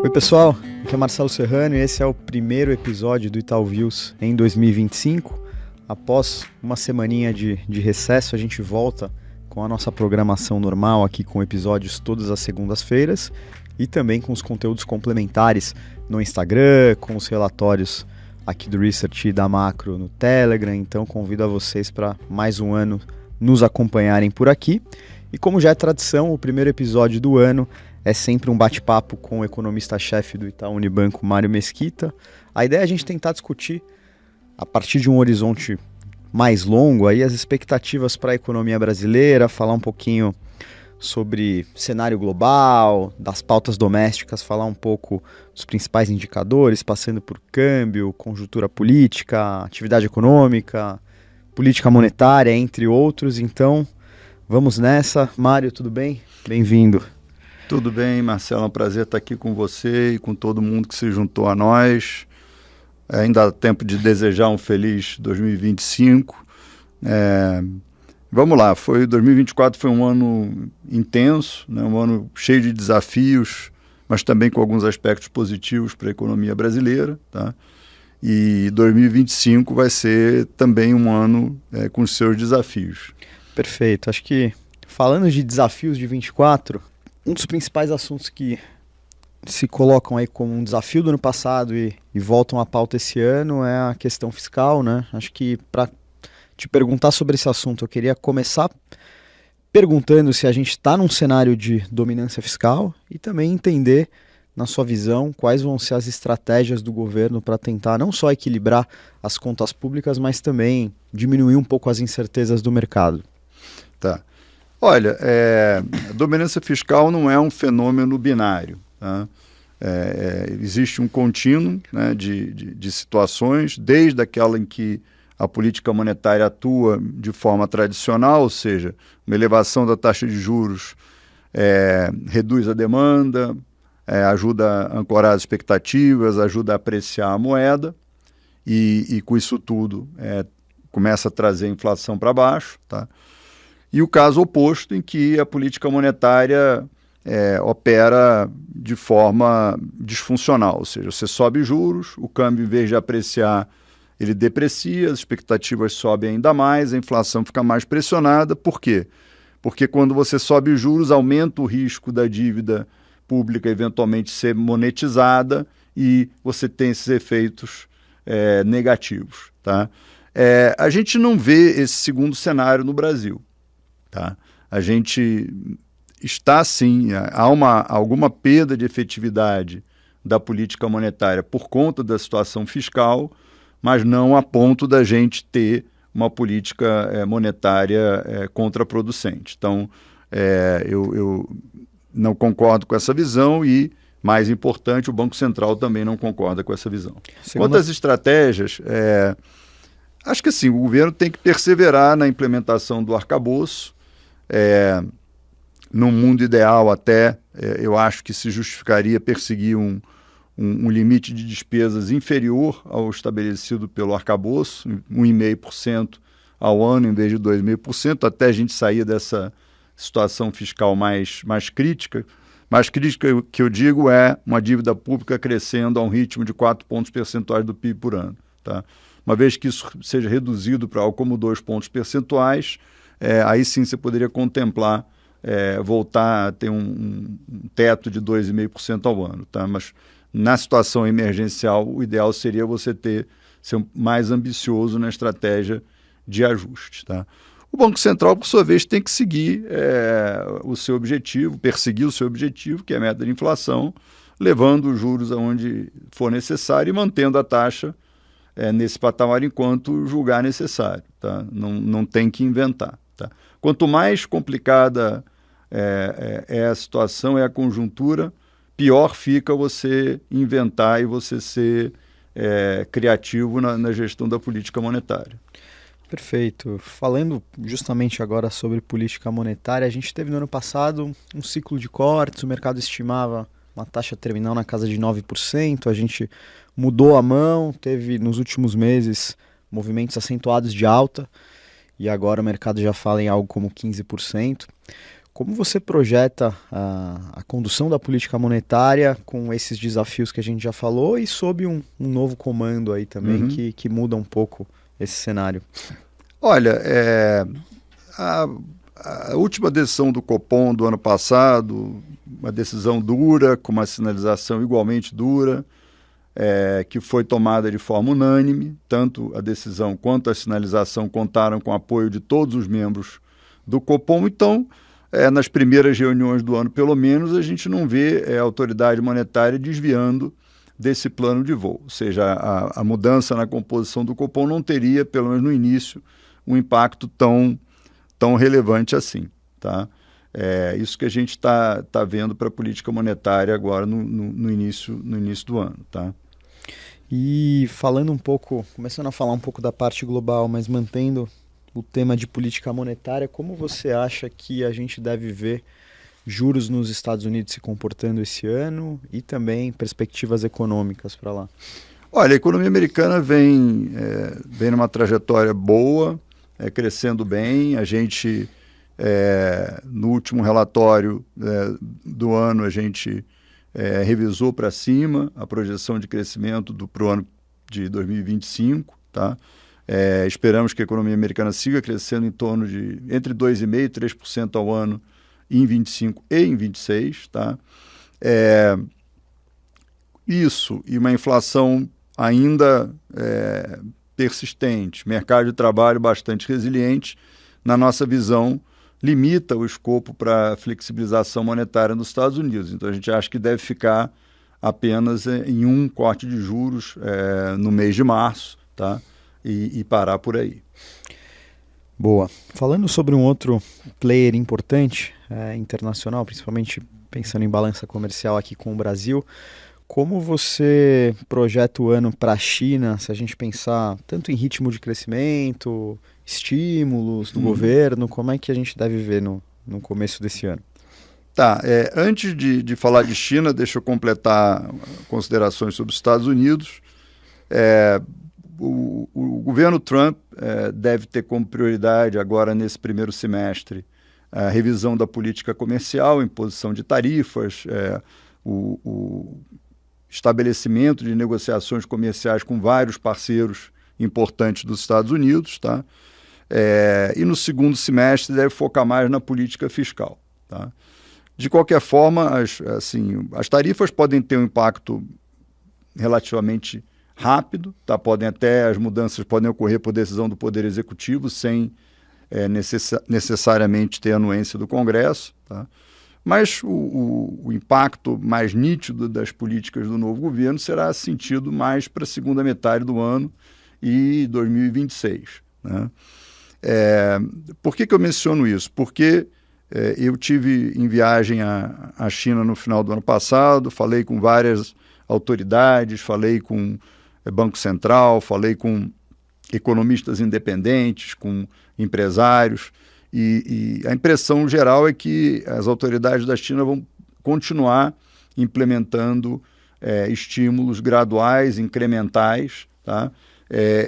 Oi pessoal, aqui é Marcelo Serrano e esse é o primeiro episódio do Itaú Views em 2025. Após uma semaninha de recesso, a gente volta com a nossa programação normal aqui com episódios todas as segundas-feiras e também com os conteúdos complementares no Instagram, com os relatórios aqui do Research e da Macro no Telegram. Então convido a vocês para mais um ano nos acompanharem por aqui. E como já é tradição, o primeiro episódio do ano é sempre um bate-papo com o economista-chefe do Itaú Unibanco, Mário Mesquita. A ideia é a gente tentar discutir, a partir de um horizonte mais longo, aí, as expectativas para a economia brasileira, falar um pouquinho sobre cenário global, das pautas domésticas, falar um pouco dos principais indicadores, passando por câmbio, conjuntura política, atividade econômica, política monetária, entre outros. Então, vamos nessa. Mário, tudo bem? Bem-vindo. Tudo bem, Marcelo, é um prazer estar aqui com você e com todo mundo que se juntou a nós. Ainda há tempo de desejar um feliz 2025. Vamos lá, 2024 foi um ano intenso, né, um ano cheio de desafios, mas também com alguns aspectos positivos para a economia brasileira, tá? E 2025 vai ser também um ano com os seus desafios. Perfeito, acho que falando de desafios de 24... um dos principais assuntos que se colocam aí como um desafio do ano passado e voltam à pauta esse ano é a questão fiscal, né? Acho que para te perguntar sobre esse assunto, eu queria começar perguntando se a gente está num cenário de dominância fiscal e também entender, na sua visão, quais vão ser as estratégias do governo para tentar não só equilibrar as contas públicas, mas também diminuir um pouco as incertezas do mercado. Tá. Olha, a dominância fiscal não é um fenômeno binário, tá? Existe um contínuo, né, de situações, desde aquela em que a política monetária atua de forma tradicional, ou seja, uma elevação da taxa de juros reduz a demanda, ajuda a ancorar as expectativas, ajuda a apreciar a moeda e com isso tudo começa a trazer a inflação para baixo, tá? E o caso oposto, em que a política monetária opera de forma disfuncional, ou seja, você sobe juros, o câmbio, em vez de apreciar, ele deprecia, as expectativas sobem ainda mais, a inflação fica mais pressionada. Por quê? Porque quando você sobe juros, aumenta o risco da dívida pública eventualmente ser monetizada e você tem esses efeitos negativos, tá? A gente não vê esse segundo cenário no Brasil. Tá? A gente está, sim, há alguma perda de efetividade da política monetária por conta da situação fiscal, mas não a ponto da gente ter uma política monetária contraproducente. Então, eu não concordo com essa visão e, mais importante, o Banco Central também não concorda com essa visão. Quanto às estratégias, acho que assim, o governo tem que perseverar na implementação do arcabouço. No mundo ideal até, eu acho que se justificaria perseguir um limite de despesas inferior ao estabelecido pelo arcabouço, 1,5% ao ano em vez de 2,5%, até a gente sair dessa situação fiscal mais crítica. Mais crítica que eu digo é uma dívida pública crescendo a um ritmo de 4 pontos percentuais do PIB por ano, tá? Uma vez que isso seja reduzido para algo como 2 pontos percentuais, aí sim você poderia contemplar voltar a ter um teto de 2,5% ao ano, tá? Mas na situação emergencial, o ideal seria você ser mais ambicioso na estratégia de ajuste, tá? O Banco Central, por sua vez, tem que seguir o seu objetivo, perseguir o seu objetivo, que é a meta de inflação, levando os juros aonde for necessário e mantendo a taxa nesse patamar enquanto julgar necessário, tá? Não tem que inventar. Tá? Quanto mais complicada é a situação, é a conjuntura, pior fica você inventar e você ser criativo na gestão da política monetária. Perfeito. Falando justamente agora sobre política monetária, a gente teve no ano passado um ciclo de cortes, o mercado estimava uma taxa terminal na casa de 9%, a gente mudou a mão, teve nos últimos meses movimentos acentuados de alta, e agora o mercado já fala em algo como 15%. Como você projeta a condução da política monetária com esses desafios que a gente já falou e sob um novo comando aí também que muda um pouco esse cenário? Olha, a última decisão do Copom do ano passado, uma decisão dura, com uma sinalização igualmente dura, que foi tomada de forma unânime, tanto a decisão quanto a sinalização contaram com o apoio de todos os membros do Copom. Então, nas primeiras reuniões do ano, pelo menos, a gente não vê a autoridade monetária desviando desse plano de voo. Ou seja, a mudança na composição do Copom não teria, pelo menos no início, um impacto tão relevante assim. Tá? Isso que a gente está vendo para a política monetária agora no início do ano. Tá? E falando um pouco, começando a falar um pouco da parte global, mas mantendo o tema de política monetária, como você acha que a gente deve ver juros nos Estados Unidos se comportando esse ano e também perspectivas econômicas para lá? Olha, a economia americana vem numa trajetória boa, crescendo bem. A gente, no último relatório do ano, a gente revisou para cima a projeção de crescimento para o ano de 2025, tá? Esperamos que a economia americana siga crescendo em torno de entre 2,5% e 3% ao ano em 25 e em 26. Tá? Isso e uma inflação ainda persistente, mercado de trabalho bastante resiliente, na nossa visão, limita o escopo para a flexibilização monetária nos Estados Unidos. Então, a gente acha que deve ficar apenas em um corte de juros no mês de março, tá? E parar por aí. Boa. Falando sobre um outro player importante, internacional, principalmente pensando em balança comercial aqui com o Brasil, como você projeta o ano para a China, se a gente pensar tanto em ritmo de crescimento, estímulos do governo, como é que a gente deve ver no começo desse ano? Tá, antes de falar de China, deixa eu completar considerações sobre os Estados Unidos. O governo Trump deve ter como prioridade agora nesse primeiro semestre a revisão da política comercial, imposição de tarifas, o estabelecimento de negociações comerciais com vários parceiros importantes dos Estados Unidos, tá? E no segundo semestre deve focar mais na política fiscal. Tá? De qualquer forma, as tarifas podem ter um impacto relativamente rápido, tá? As mudanças podem ocorrer por decisão do Poder Executivo, sem necessariamente ter anuência do Congresso. Tá? Mas o impacto mais nítido das políticas do novo governo será sentido mais para a segunda metade do ano e 2026. Né? Por que eu menciono isso? Porque eu tive em viagem à China no final do ano passado, falei com várias autoridades, falei com Banco Central, falei com economistas independentes, com empresários, e a impressão geral é que as autoridades da China vão continuar implementando estímulos graduais, incrementais, tá?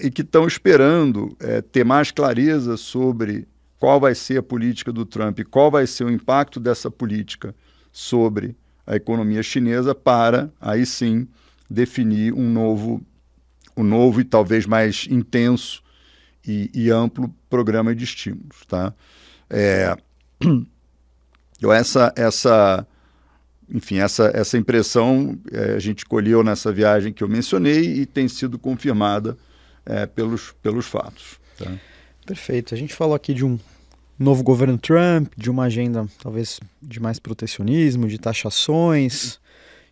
E que estão esperando ter mais clareza sobre qual vai ser a política do Trump e qual vai ser o impacto dessa política sobre a economia chinesa para, aí sim, definir um novo e talvez mais intenso e amplo programa de estímulos. Tá? Essa impressão a gente colheu nessa viagem que eu mencionei e tem sido confirmada pelos fatos. Tá? Perfeito. A gente falou aqui de um novo governo Trump, de uma agenda talvez de mais protecionismo, de taxações,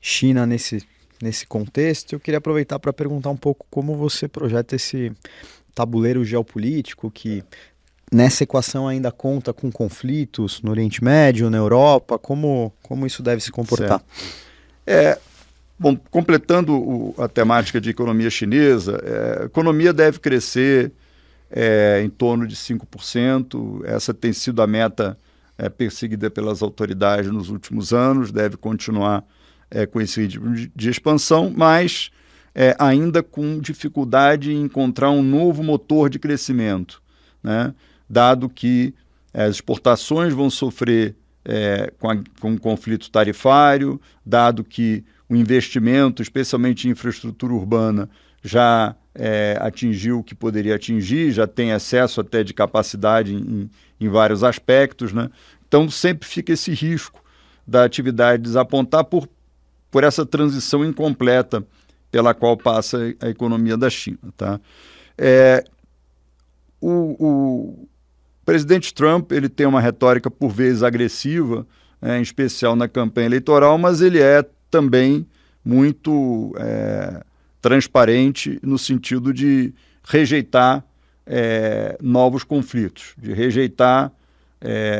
China nesse contexto. Eu queria aproveitar para perguntar um pouco como você projeta esse tabuleiro geopolítico que nessa equação ainda conta com conflitos no Oriente Médio, na Europa, como isso deve se comportar? Bom, completando a temática de economia chinesa, a economia deve crescer em torno de 5%. Essa tem sido a meta perseguida pelas autoridades nos últimos anos, deve continuar com esse ritmo de expansão, mas ainda com dificuldade em encontrar um novo motor de crescimento, né? Dado que as exportações vão sofrer com um conflito tarifário, dado que o investimento, especialmente em infraestrutura urbana, já atingiu o que poderia atingir, já tem excesso até de capacidade em vários aspectos, né? Então sempre fica esse risco da atividade desapontar por essa transição incompleta pela qual passa a economia da China. Tá? O presidente Trump ele tem uma retórica por vezes agressiva, em especial na campanha eleitoral, mas ele é também muito transparente no sentido de rejeitar novos conflitos, de rejeitar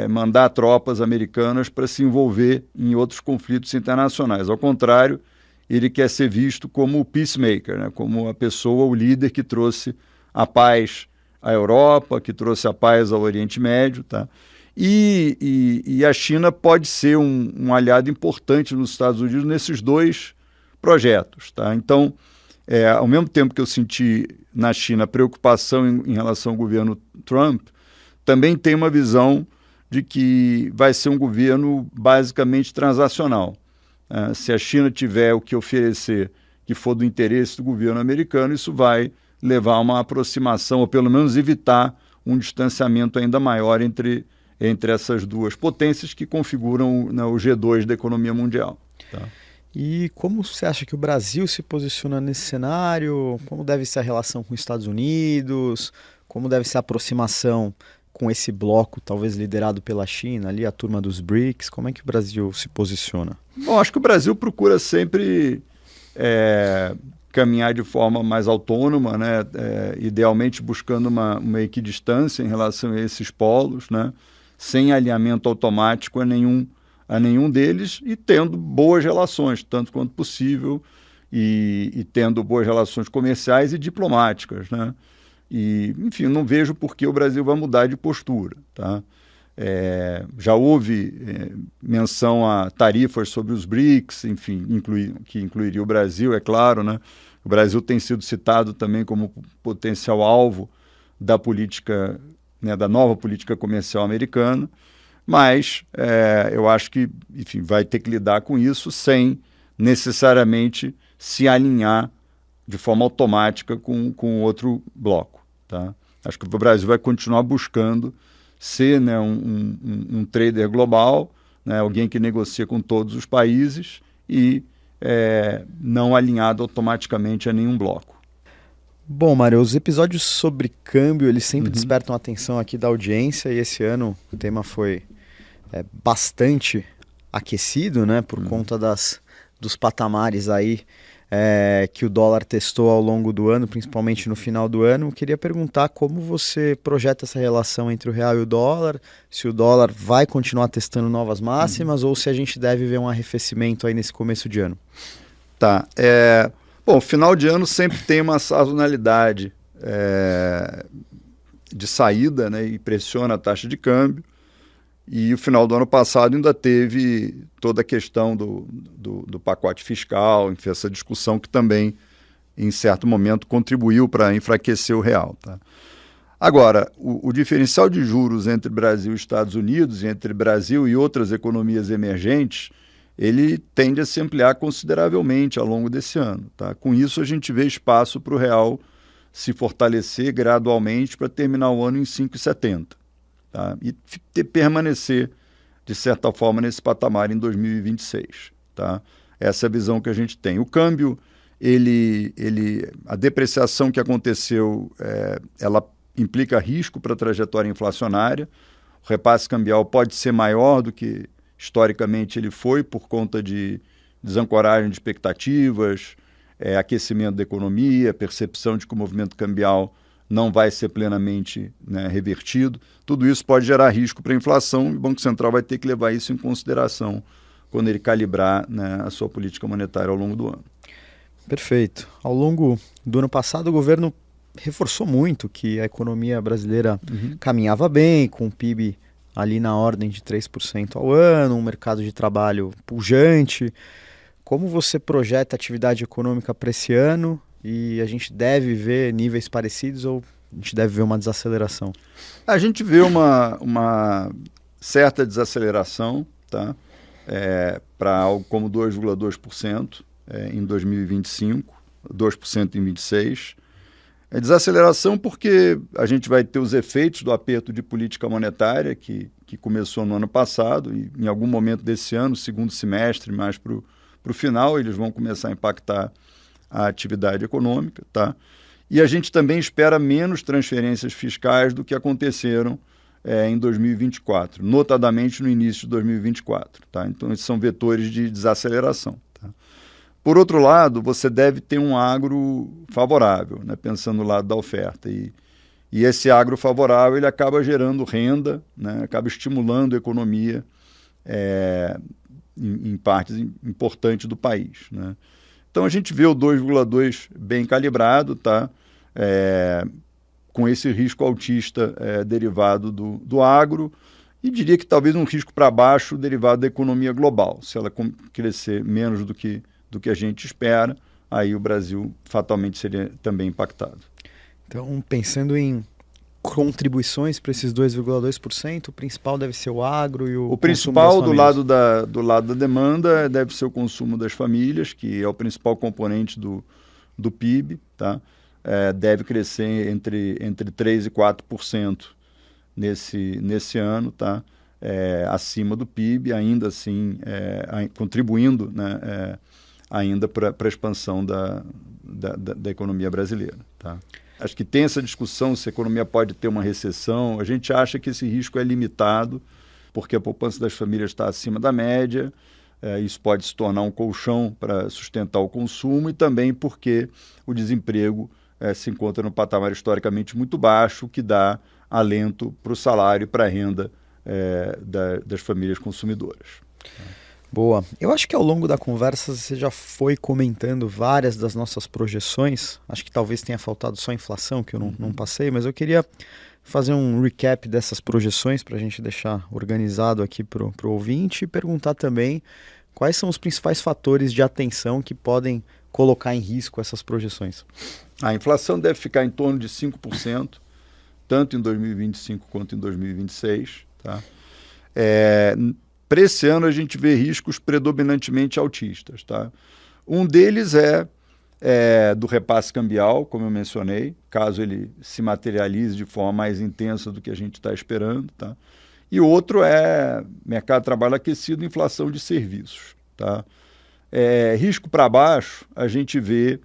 mandar tropas americanas para se envolver em outros conflitos internacionais. Ao contrário, ele quer ser visto como o peacemaker, né? Como a pessoa, o líder que trouxe a paz à Europa, que trouxe a paz ao Oriente Médio. Tá? E a China pode ser um aliado importante nos Estados Unidos nesses dois projetos. Tá? Então, ao mesmo tempo que eu senti na China preocupação em relação ao governo Trump, também tem uma visão de que vai ser um governo basicamente transacional. Se a China tiver o que oferecer que for do interesse do governo americano, isso vai levar a uma aproximação, ou pelo menos evitar um distanciamento ainda maior entre essas duas potências que configuram, né, o G2 da economia mundial. Tá? E como você acha que o Brasil se posiciona nesse cenário? Como deve ser a relação com os Estados Unidos? Como deve ser a aproximação com esse bloco, talvez liderado pela China, ali a turma dos BRICS? Como é que o Brasil se posiciona? Bom, acho que o Brasil procura sempre caminhar de forma mais autônoma, né? Idealmente buscando uma equidistância em relação a esses polos, né? Sem alinhamento automático a nenhum deles e tendo boas relações, tanto quanto possível, e tendo boas relações comerciais e diplomáticas, né? E, enfim, não vejo por que o Brasil vai mudar de postura. Tá? Já houve menção a tarifas sobre os BRICS, enfim, que incluiria o Brasil, é claro. Né? O Brasil tem sido citado também como potencial alvo da política, né, da nova política comercial americana, mas eu acho que, enfim, vai ter que lidar com isso sem necessariamente se alinhar de forma automática com outro bloco. Tá? Acho que o Brasil vai continuar buscando ser, né, um trader global, né, alguém que negocia com todos os países e não alinhado automaticamente a nenhum bloco. Bom, Mário, os episódios sobre câmbio, eles sempre despertam a atenção aqui da audiência, e esse ano o tema foi bastante aquecido, né, por conta dos patamares aí que o dólar testou ao longo do ano, principalmente no final do ano. Eu queria perguntar como você projeta essa relação entre o real e o dólar, se o dólar vai continuar testando novas máximas ou se a gente deve ver um arrefecimento aí nesse começo de ano. Tá. Bom, final de ano sempre tem uma sazonalidade de saída, né, e pressiona a taxa de câmbio. E o final do ano passado ainda teve toda a questão do pacote fiscal, enfim, essa discussão que também, em certo momento, contribuiu para enfraquecer o real. Tá? Agora, o diferencial de juros entre Brasil e Estados Unidos, e entre Brasil e outras economias emergentes, ele tende a se ampliar consideravelmente ao longo desse ano. Tá? Com isso, a gente vê espaço para o real se fortalecer gradualmente para terminar o ano em 5,70. Tá? E permanecer, de certa forma, nesse patamar em 2026. Tá? Essa é a visão que a gente tem. O câmbio, a depreciação que aconteceu, ela implica risco para a trajetória inflacionária. O repasse cambial pode ser maior do que historicamente ele foi por conta de desancoragem de expectativas, aquecimento da economia, percepção de que o movimento cambial não vai ser plenamente, né, revertido. Tudo isso pode gerar risco para a inflação e o Banco Central vai ter que levar isso em consideração quando ele calibrar, né, a sua política monetária ao longo do ano. Perfeito. Ao longo do ano passado, o governo reforçou muito que a economia brasileira caminhava bem, com o PIB ali na ordem de 3% ao ano, um mercado de trabalho pujante. Como você projeta a atividade econômica para esse ano? E a gente deve ver níveis parecidos ou a gente deve ver uma desaceleração? A gente vê uma certa desaceleração, tá? Para algo como 2,2% em 2025, 2% em 2026. Desaceleração porque a gente vai ter os efeitos do aperto de política monetária que começou no ano passado e em algum momento desse ano, segundo semestre, mais para o final, eles vão começar a impactar a atividade econômica, tá? E a gente também espera menos transferências fiscais do que aconteceram em 2024, notadamente no início de 2024, tá? Então, esses são vetores de desaceleração. Por outro lado, você deve ter um agro favorável, né, pensando no lado da oferta. E esse agro favorável ele acaba gerando renda, né, acaba estimulando a economia em partes importantes do país, né. Então, a gente vê o 2,2 bem calibrado, tá, com esse risco altista derivado do agro, e diria que talvez um risco para baixo derivado da economia global. Se ela crescer menos do que a gente espera, aí o Brasil fatalmente seria também impactado. Então, pensando em contribuições para esses 2,2%, o principal deve ser o agro e o principal do lado da demanda deve ser o consumo das famílias, que é o principal componente do PIB, tá? Deve crescer entre 3% e 4% nesse ano, tá? Acima do PIB, ainda assim contribuindo, né, ainda para a expansão da economia brasileira, tá? Acho que tem essa discussão se a economia pode ter uma recessão. A gente acha que esse risco é limitado, porque a poupança das famílias está acima da média, isso pode se tornar um colchão para sustentar o consumo e também porque o desemprego se encontra no patamar historicamente muito baixo, o que dá alento para o salário e para a renda das famílias consumidoras. Boa. Eu acho que ao longo da conversa você já foi comentando várias das nossas projeções. Acho que talvez tenha faltado só a inflação, que eu não passei, mas eu queria fazer um recap dessas projeções para a gente deixar organizado aqui para o ouvinte e perguntar também quais são os principais fatores de atenção que podem colocar em risco essas projeções. A inflação deve ficar em torno de 5%, tanto em 2025 quanto em 2026, tá? Para esse ano, a gente vê riscos predominantemente altistas, tá? Um deles é do repasse cambial, como eu mencionei, caso ele se materialize de forma mais intensa do que a gente está esperando, tá? E outro é mercado de trabalho aquecido e inflação de serviços, tá? Risco para baixo, a gente vê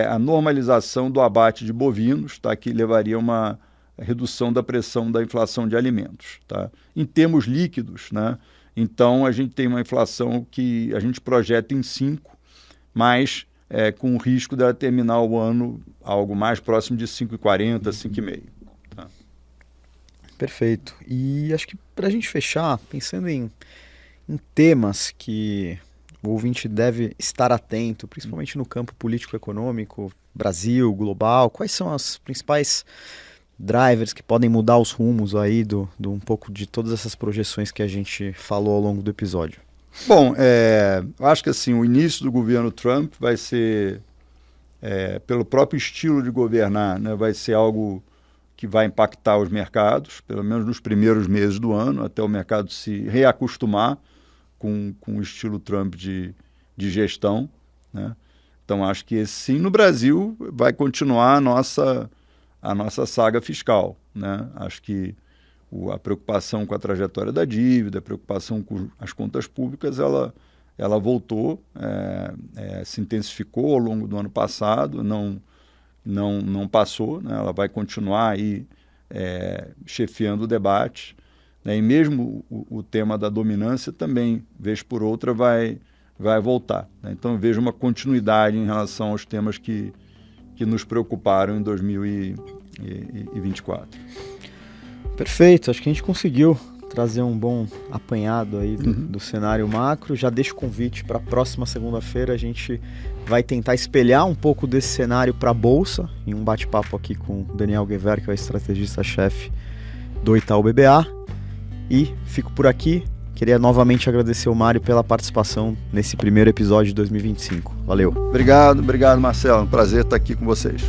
a normalização do abate de bovinos, tá? Que levaria a uma redução da pressão da inflação de alimentos, tá? Em termos líquidos, né? Então a gente tem uma inflação que a gente projeta em 5%, mas com o risco de terminar o ano algo mais próximo de 5,40%, 5,5%. Tá? Perfeito. E acho que para a gente fechar, pensando em temas que o ouvinte deve estar atento, principalmente no campo político-econômico, Brasil, global, quais são as principais drivers que podem mudar os rumos aí do um pouco de todas essas projeções que a gente falou ao longo do episódio? Bom, eu acho que assim, o início do governo Trump vai ser, pelo próprio estilo de governar, né, vai ser algo que vai impactar os mercados, pelo menos nos primeiros meses do ano, até o mercado se reacostumar com o estilo Trump de gestão, né? Então, acho que sim, no Brasil vai continuar a nossa saga fiscal, né? Acho que a preocupação com a trajetória da dívida, a preocupação com as contas públicas, ela voltou, se intensificou ao longo do ano passado, não passou, né? Ela vai continuar aí chefiando o debate, né? E mesmo o tema da dominância também, vez por outra, vai voltar, né? Então eu vejo uma continuidade em relação aos temas que nos preocuparam em 2024. Perfeito, acho que a gente conseguiu trazer um bom apanhado aí do cenário macro. Já deixo o convite para a próxima segunda-feira, a gente vai tentar espelhar um pouco desse cenário para a Bolsa, em um bate-papo aqui com o Daniel Guever, que é o estrategista-chefe do Itaú BBA. E fico por aqui. Queria novamente agradecer o Mário pela participação nesse primeiro episódio de 2025. Valeu. Obrigado, Marcelo. Um prazer estar aqui com vocês.